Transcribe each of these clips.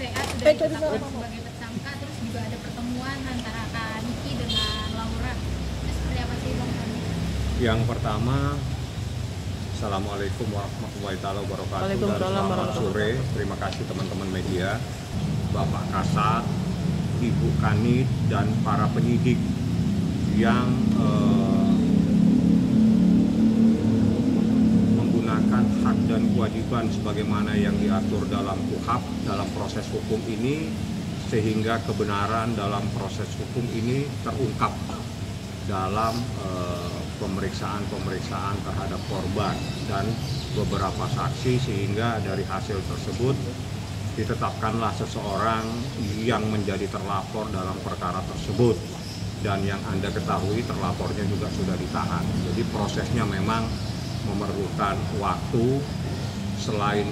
VA sudah ditetapkan sebagai tersangka, terus juga ada pertemuan antara Kak Niki dengan Laura. Itu seperti apa sih Bang? Yang pertama, Assalamualaikum warahmatullahi wabarakatuh dan selamat sore. Terima kasih teman-teman media, Bapak Kasat, Ibu Kanit, dan para penyidik yang menggunakan hak dan kewajiban sebagaimana yang diatur dalam KUHP dalam proses hukum ini, sehingga kebenaran dalam proses hukum ini terungkap dalam pemeriksaan terhadap korban dan beberapa saksi, sehingga dari hasil tersebut ditetapkanlah seseorang yang menjadi terlapor dalam perkara tersebut, dan yang Anda ketahui terlapornya juga sudah ditahan. Jadi prosesnya memang memerlukan waktu, selain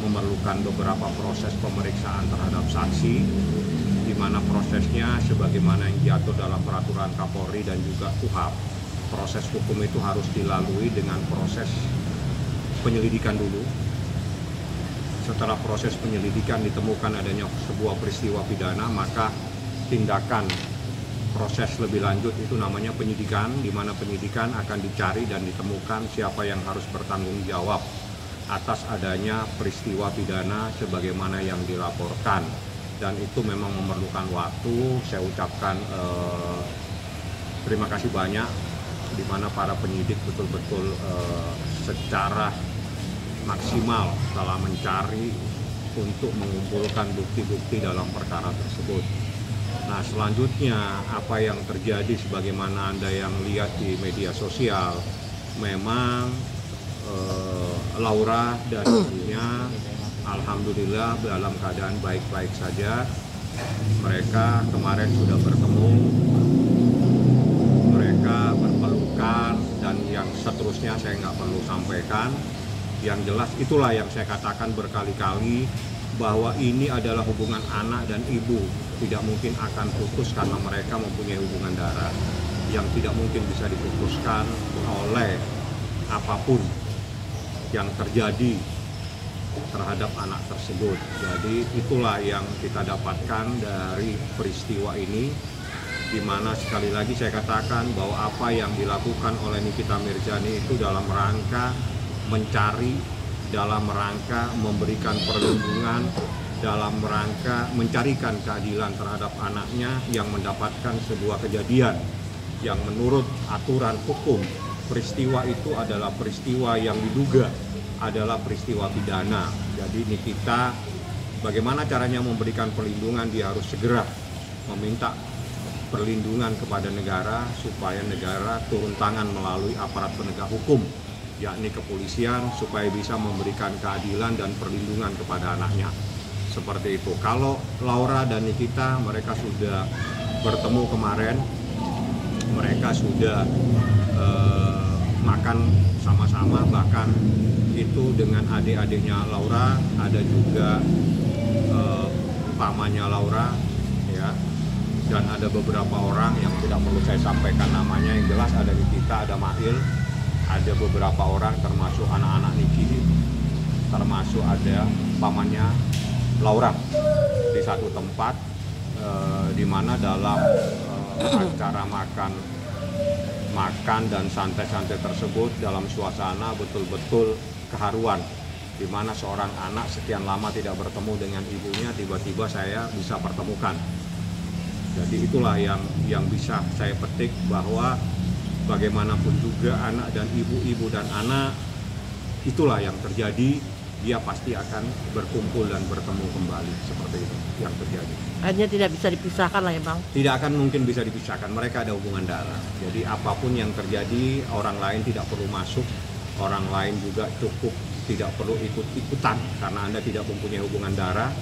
memerlukan beberapa proses pemeriksaan terhadap saksi, di mana prosesnya sebagaimana yang diatur dalam peraturan Kapolri dan juga KUHP. Proses hukum itu harus dilalui dengan proses penyelidikan dulu. Setelah proses penyelidikan ditemukan adanya sebuah peristiwa pidana, maka tindakan proses lebih lanjut itu namanya penyidikan, di mana penyidikan akan dicari dan ditemukan siapa yang harus bertanggung jawab atas adanya peristiwa pidana sebagaimana yang dilaporkan. Dan itu memang memerlukan waktu. Saya ucapkan terima kasih banyak, di mana para penyidik betul-betul secara maksimal telah mencari untuk mengumpulkan bukti-bukti dalam perkara tersebut. Nah, selanjutnya apa yang terjadi sebagaimana Anda yang lihat di media sosial, memang Laura dan ibunya alhamdulillah dalam keadaan baik-baik saja. Mereka kemarin sudah bertemu, mereka berpelukan, dan yang seterusnya saya nggak perlu sampaikan. Yang jelas itulah yang saya katakan berkali-kali, bahwa ini adalah hubungan anak dan ibu. Tidak mungkin akan putus karena mereka mempunyai hubungan darah yang tidak mungkin bisa diputuskan oleh apapun yang terjadi terhadap anak tersebut. Jadi itulah yang kita dapatkan dari peristiwa ini, di mana sekali lagi saya katakan bahwa apa yang dilakukan oleh Nikita Mirzani itu dalam rangka mencari, dalam rangka memberikan perlindungan, dalam rangka mencarikan keadilan terhadap anaknya yang mendapatkan sebuah kejadian yang menurut aturan hukum peristiwa itu adalah peristiwa yang diduga adalah peristiwa pidana. Jadi Nikita bagaimana caranya memberikan perlindungan, dia harus segera meminta perlindungan kepada negara supaya negara turun tangan melalui aparat penegak hukum, yakni kepolisian, supaya bisa memberikan keadilan dan perlindungan kepada anaknya. Seperti itu. Kalau Laura dan Nikita, mereka sudah bertemu kemarin, mereka sudah makan sama-sama, bahkan itu dengan adik-adiknya Laura, ada juga pamannya Laura, ya, dan ada beberapa orang yang tidak perlu saya sampaikan namanya. Yang jelas ada Nikita, ada Mail, ada beberapa orang termasuk anak-anak Niki, termasuk ada pamannya Laura di satu tempat, di mana dalam acara makan dan santai-santai tersebut dalam suasana betul-betul keharuan, di mana seorang anak sekian lama tidak bertemu dengan ibunya, tiba-tiba saya bisa pertemukan. Jadi itulah yang bisa saya petik, bahwa bagaimanapun juga anak dan ibu dan anak, itulah yang terjadi. Dia pasti akan berkumpul dan bertemu kembali, seperti itu yang terjadi. Hanya tidak bisa dipisahkan lah ya Bang? Tidak akan mungkin bisa dipisahkan, mereka ada hubungan darah. Jadi apapun yang terjadi, orang lain tidak perlu masuk, orang lain juga cukup tidak perlu ikut-ikutan, karena Anda tidak mempunyai hubungan darah,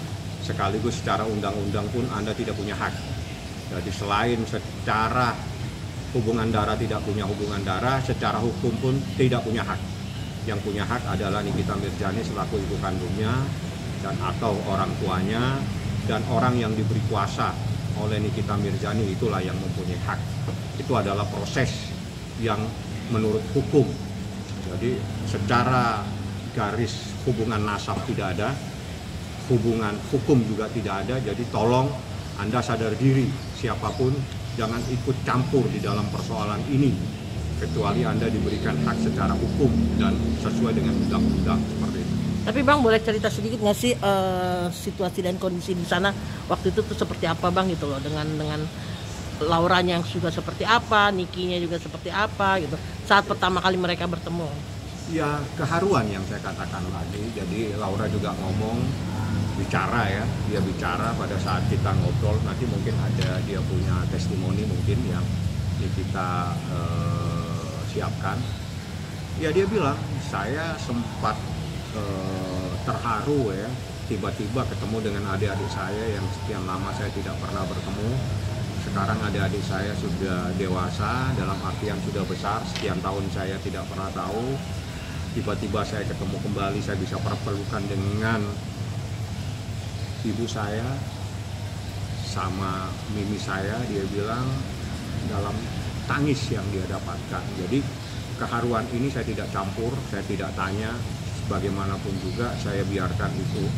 sekaligus secara undang-undang pun Anda tidak punya hak. Jadi selain secara hubungan darah tidak punya hubungan darah, secara hukum pun tidak punya hak. Yang punya hak adalah Nikita Mirzani selaku ibu kandungnya dan atau orang tuanya, dan orang yang diberi kuasa oleh Nikita Mirzani itulah yang mempunyai hak. Itu adalah proses yang menurut hukum. Jadi secara garis hubungan nasab tidak ada, hubungan hukum juga tidak ada. Jadi tolong Anda sadar diri, siapapun jangan ikut campur di dalam persoalan ini, kecuali Anda diberikan hak secara hukum dan sesuai dengan undang-undang seperti itu. Tapi Bang, boleh cerita sedikit nggak sih situasi dan kondisi di sana waktu itu tuh seperti apa Bang gitu loh, dengan Lauranya yang juga seperti apa, Nikinya juga seperti apa gitu saat pertama kali mereka bertemu? Ya, keharuan yang saya katakan tadi. Jadi Laura juga ngomong, bicara ya, dia bicara pada saat kita ngobrol. Nanti mungkin ada dia punya testimoni mungkin yang kita siapkan. Ya, dia bilang, saya sempat terharu ya, tiba-tiba ketemu dengan adik-adik saya yang sekian lama saya tidak pernah bertemu. Sekarang adik-adik saya sudah dewasa, dalam artian sudah besar, sekian tahun saya tidak pernah tahu. Tiba-tiba saya ketemu kembali, saya bisa perpelukan dengan ibu saya sama mimi saya. Dia bilang dalam tangis yang dia dapatkan. Jadi keharuan ini saya tidak campur, saya tidak tanya. Bagaimanapun juga saya biarkan itu,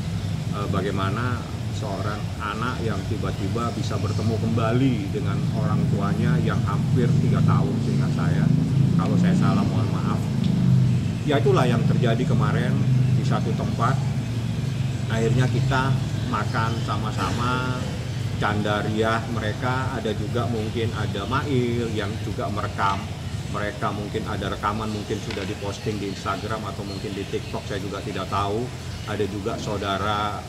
bagaimana seorang anak yang tiba-tiba bisa bertemu kembali dengan orang tuanya yang hampir 3 tahun seingat saya. Kalau saya salah mohon maaf. Ya, itulah yang terjadi kemarin di satu tempat. Akhirnya kita makan sama-sama, candariah mereka, ada juga mungkin ada Mail yang juga merekam. Mereka mungkin ada rekaman, mungkin sudah diposting di Instagram atau mungkin di TikTok, saya juga tidak tahu. Ada juga saudara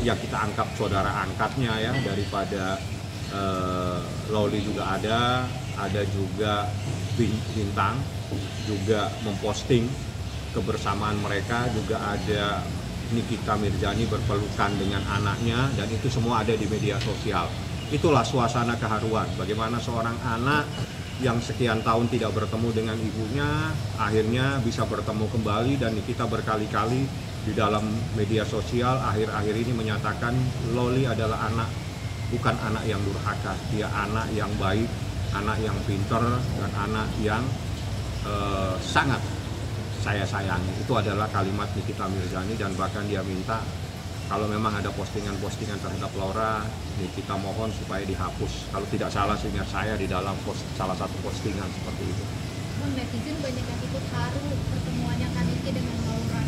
yang kita anggap saudara angkatnya ya, daripada Loli juga ada juga Bintang juga memposting kebersamaan mereka, juga ada Nikita Mirzani berpelukan dengan anaknya, dan itu semua ada di media sosial. Itulah suasana keharuan, bagaimana seorang anak yang sekian tahun tidak bertemu dengan ibunya akhirnya bisa bertemu kembali. Dan Nikita berkali-kali di dalam media sosial akhir-akhir ini menyatakan Loli adalah anak, bukan anak yang durhaka, dia anak yang baik, anak yang pintar, dan anak yang sangat saya sayangi. Itu adalah kalimat Nikita Mirzani. Dan bahkan dia minta kalau memang ada postingan-postingan terhadap Laura, kita mohon supaya dihapus. Kalau tidak salah seingat saya di dalam salah satu postingan seperti itu. Netizen banyak yang ikut haru pertemuannya Kak Niki dengan Laura.